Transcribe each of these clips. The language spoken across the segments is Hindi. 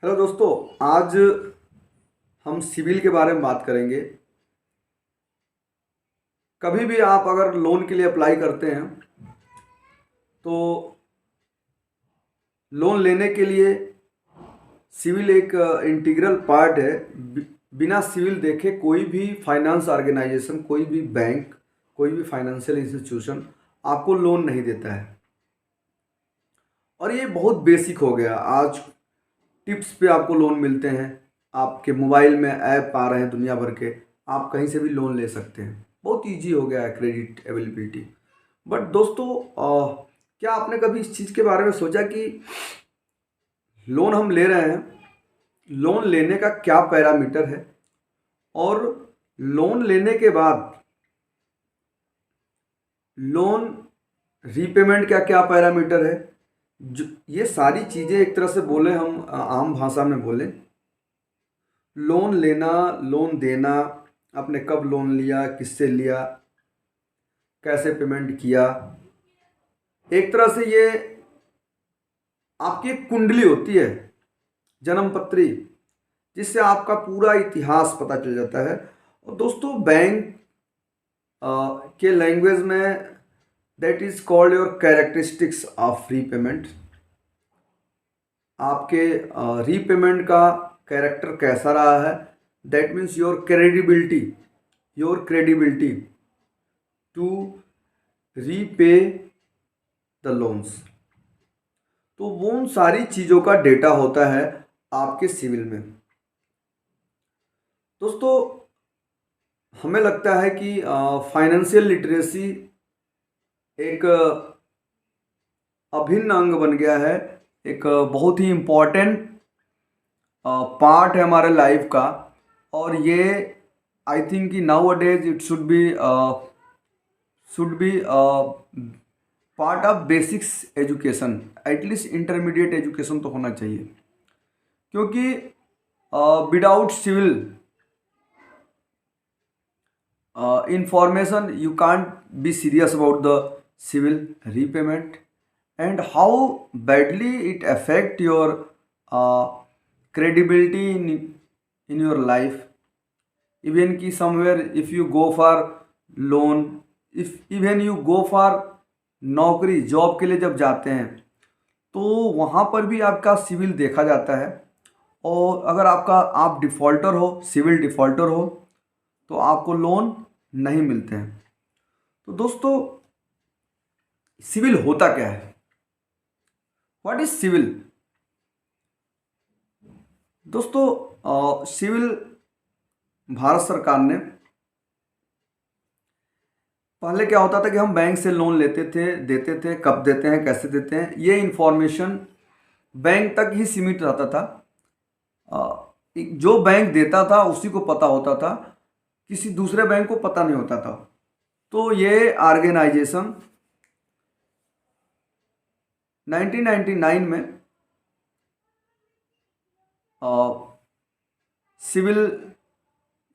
हेलो दोस्तों। आज हम सिबिल के बारे में बात करेंगे। कभी भी आप अगर लोन के लिए अप्लाई करते हैं तो लोन लेने के लिए सिविल एक इंटीग्रल पार्ट है। बिना सिविल देखे कोई भी फाइनेंस ऑर्गेनाइजेशन, कोई भी बैंक, कोई भी फाइनेंशियल इंस्टीट्यूशन आपको लोन नहीं देता है। और ये बहुत बेसिक हो गया। आज टिप्स पे आपको लोन मिलते हैं। आपके मोबाइल में ऐप आ रहे हैं दुनिया भर के, आप कहीं से भी लोन ले सकते हैं। बहुत इजी हो गया है क्रेडिट अवेलेबिलिटी। बट दोस्तों, क्या आपने कभी इस चीज़ के बारे में सोचा कि लोन हम ले रहे हैं, लोन लेने का क्या पैरामीटर है, और लोन लेने के बाद लोन रीपेमेंट क्या क्या पैरामीटर है। जो ये सारी चीज़ें एक तरह से बोले, हम आम भाषा में बोले, लोन लेना, लोन देना, आपने कब लोन लिया, किससे लिया, कैसे पेमेंट किया, एक तरह से ये आपकी एक कुंडली होती है, जन्म पत्री, जिससे आपका पूरा इतिहास पता चल जाता है। और दोस्तों, बैंक के लैंग्वेज में that is called your characteristics of repayment. आपके रीपेमेंट का कैरेक्टर कैसा रहा है, that means your credibility to repay the loans. तो वो उन सारी चीज़ों का डेटा होता है आपके सिविल में। दोस्तों, हमें लगता है कि फाइनेंशियल लिटरेसी एक अभिन्न अंग बन गया है, एक बहुत ही इम्पॉर्टेंट पार्ट है हमारे लाइफ का। और ये आई थिंक कि nowadays it should be part of basics education. At least intermediate education तो होना चाहिए, क्योंकि without CIBIL information you can't be serious about the civil repayment, and how badly it affect your credibility in your life. Even ki somewhere if you go for loan, if even you go for नौकरी जॉब के लिए जब जाते हैं तो वहाँ पर भी आपका सिविल देखा जाता है। और अगर आप डिफ़ॉल्टर हो, सिविल डिफ़ॉल्टर हो, तो आपको लोन नहीं मिलते हैं। तो दोस्तों, सिविल होता क्या है? What is CIBIL? दोस्तों, सिविल भारत सरकार ने, पहले क्या होता था कि हम बैंक से लोन लेते थे, देते थे, कब देते हैं, कैसे देते हैं, ये इन्फॉर्मेशन बैंक तक ही सीमित रहता था। जो बैंक देता था उसी को पता होता था, किसी दूसरे बैंक को पता नहीं होता था। तो ये ऑर्गेनाइजेशन 1999 में सिविल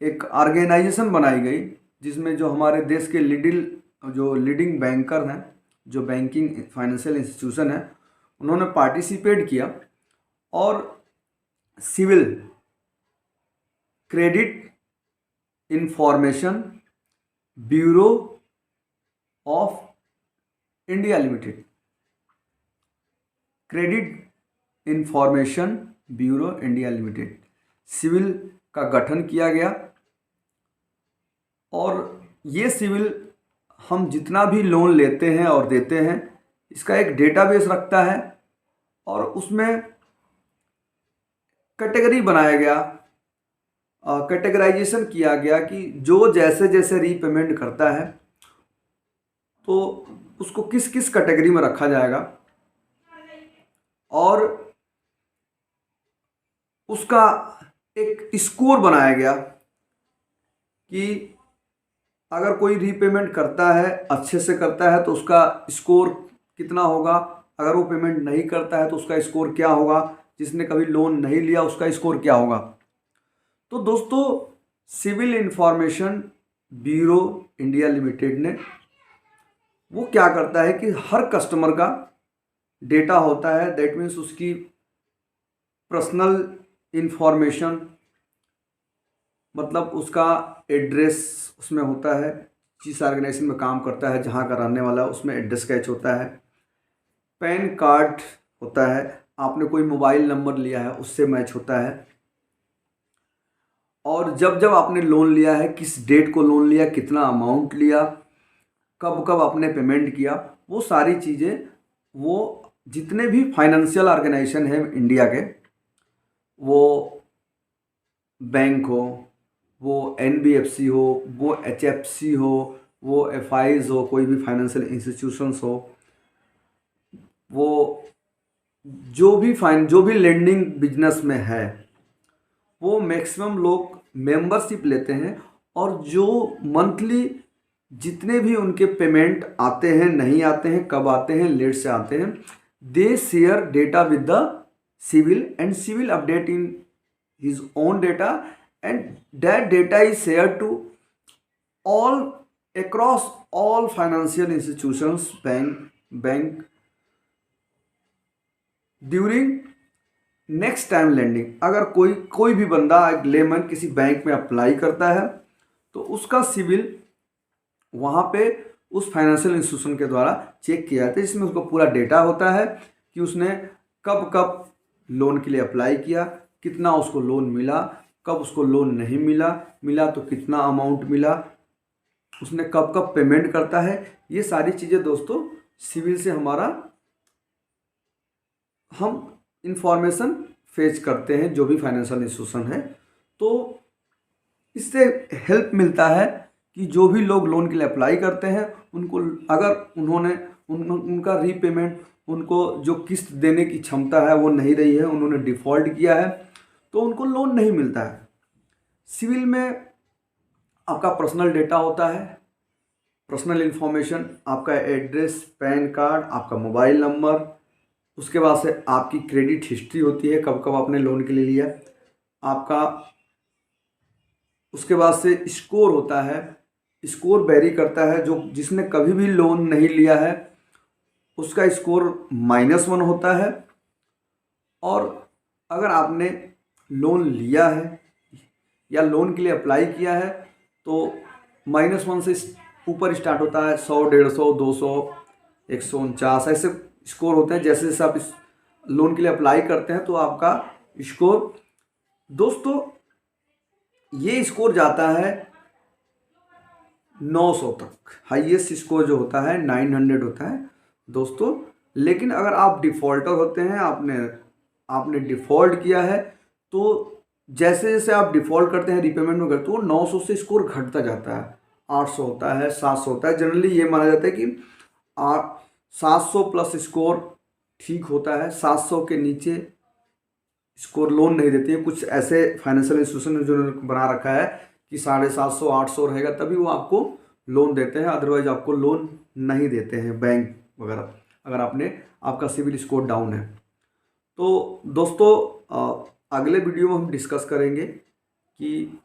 एक ऑर्गेनाइजेशन बनाई गई, जिसमें जो हमारे देश के लीडिंग बैंकर हैं, जो बैंकिंग फाइनेंशियल इंस्टीट्यूशन है, उन्होंने पार्टिसिपेट किया। और CIBIL credit information bureau of India limited, credit information bureau India limited, CIBIL का गठन किया गया। और ये सिविल हम जितना भी लोन लेते हैं और देते हैं, इसका एक डेटाबेस रखता है, और उसमें कैटेगरी बनाया गया, कैटेगराइजेशन किया गया कि जो जैसे जैसे रीपेमेंट करता है तो उसको किस किस कैटेगरी में रखा जाएगा, और उसका एक स्कोर बनाया गया कि अगर कोई रीपेमेंट करता है, अच्छे से करता है, तो उसका स्कोर कितना होगा, अगर वो पेमेंट नहीं करता है तो उसका स्कोर क्या होगा, जिसने कभी लोन नहीं लिया उसका स्कोर क्या होगा। तो दोस्तों, CIBIL information bureau India limited ने वो क्या करता है कि हर कस्टमर का डेटा होता है, दैट मीन्स उसकी पर्सनल इंफॉर्मेशन, मतलब उसका एड्रेस उसमें होता है, जिस ऑर्गेनाइजेशन में काम करता है, जहाँ का रहने वाला है, उसमें एड्रेस कैच होता है। पैन कार्ड होता है, आपने कोई मोबाइल नंबर लिया है उससे मैच होता है। और जब जब आपने लोन लिया है, किस डेट को लोन लिया, कितना अमाउंट लिया, कब कब आपने पेमेंट किया, वो सारी चीज़ें, वो जितने भी फाइनेंशियल ऑर्गेनाइजेशन हैं इंडिया के, वो बैंक हो, वो NBFC हो, वो HFC हो, वो FIs हो, कोई भी फाइनेंशियल इंस्टीट्यूशंस हो, वो जो भी लेंडिंग बिजनेस में है, वो मैक्सिमम लोग मेंबरशिप लेते हैं। और जो मंथली जितने भी उनके पेमेंट आते हैं, नहीं आते हैं, कब आते हैं, लेट से आते हैं, they share data with the civil and civil update in his own data, and that data is shared to all across all financial institutions, bank during next time lending. अगर कोई भी बंदा, एक लेमन, किसी बैंक में अप्लाई करता है तो उसका सिविल वहाँ पे उस फाइनेंशियल इंस्टीट्यूशन के द्वारा चेक किया जाता है, जिसमें उसको पूरा डेटा होता है कि उसने कब कब लोन के लिए अप्लाई किया, कितना उसको लोन मिला, कब उसको लोन नहीं मिला तो कितना अमाउंट मिला, उसने कब कब पेमेंट करता है। ये सारी चीज़ें दोस्तों सिविल से हम इंफॉर्मेशन फेच करते हैं, जो भी फाइनेंशियल इंस्टीट्यूशन है। तो इससे हेल्प मिलता है कि जो भी लोग लोन के लिए अप्लाई करते हैं, उनको अगर उन्होंने उनका रीपेमेंट, उनको जो किस्त देने की क्षमता है वो नहीं रही है, उन्होंने डिफ़ॉल्ट किया है, तो उनको लोन नहीं मिलता है। सिविल में आपका पर्सनल डेटा होता है, पर्सनल इन्फॉर्मेशन, आपका एड्रेस, पैन कार्ड, आपका मोबाइल नंबर, उसके बाद से आपकी क्रेडिट हिस्ट्री होती है, कब कब आपने लोन के लिए लिया, आपका उसके बाद से स्कोर होता है। स्कोर वेरी करता है, जो जिसने कभी भी लोन नहीं लिया है उसका स्कोर -1 होता है, और अगर आपने लोन लिया है या लोन के लिए अप्लाई किया है तो -1 से ऊपर स्टार्ट होता है, 100, 150, 200, 149 ऐसे स्कोर होते हैं। जैसे जैसे आप इस लोन के लिए अप्लाई करते हैं तो आपका स्कोर, दोस्तों ये स्कोर जाता है 900 तक, हाईएस्ट स्कोर जो होता है 900 होता है दोस्तों। लेकिन अगर आप डिफ़ॉल्टर होते हैं, आपने डिफ़ॉल्ट किया है, तो जैसे जैसे आप डिफ़ॉल्ट करते हैं, रीपेमेंट में करते हो, 900 से स्कोर घटता जाता है, 800 होता है, 700 होता है। जनरली ये माना जाता है कि 700 प्लस स्कोर ठीक होता है, 700 के नीचे स्कोर लोन नहीं देती है। कुछ ऐसे फाइनेंशियल इंस्टीट्यूशन जो बना रखा है कि 750, 800 रहेगा तभी वो आपको लोन देते हैं, अदरवाइज आपको लोन नहीं देते हैं बैंक वगैरह, अगर आपका सिविल स्कोर डाउन है। तो दोस्तों अगले वीडियो में हम डिस्कस करेंगे कि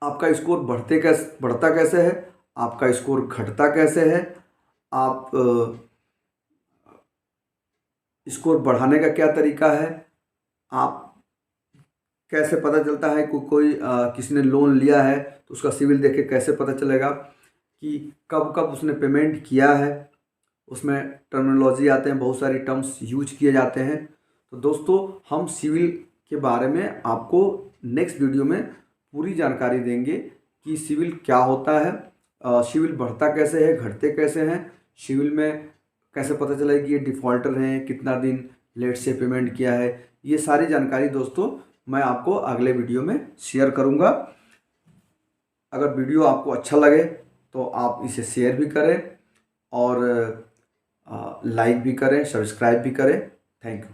आपका स्कोर बढ़ता कैसे है, आपका स्कोर घटता कैसे है, आप स्कोर बढ़ाने का क्या तरीका है, आप कैसे पता चलता है कोई किसी ने लोन लिया है तो उसका सिविल देख के कैसे पता चलेगा कि कब कब उसने पेमेंट किया है। उसमें टर्मिनोलॉजी आते हैं, बहुत सारी टर्म्स यूज किए जाते हैं। तो दोस्तों हम सिविल के बारे में आपको नेक्स्ट वीडियो में पूरी जानकारी देंगे कि सिविल क्या होता है, सिविल बढ़ता कैसे है, घटते कैसे हैं, सिविल में कैसे पता चला कि ये डिफ़ॉल्टर हैं, कितना दिन लेट से पेमेंट किया है। ये सारी जानकारी दोस्तों मैं आपको अगले वीडियो में शेयर करूंगा। अगर वीडियो आपको अच्छा लगे तो आप इसे शेयर भी करें और लाइक भी करें, सब्सक्राइब भी करें। Thank you.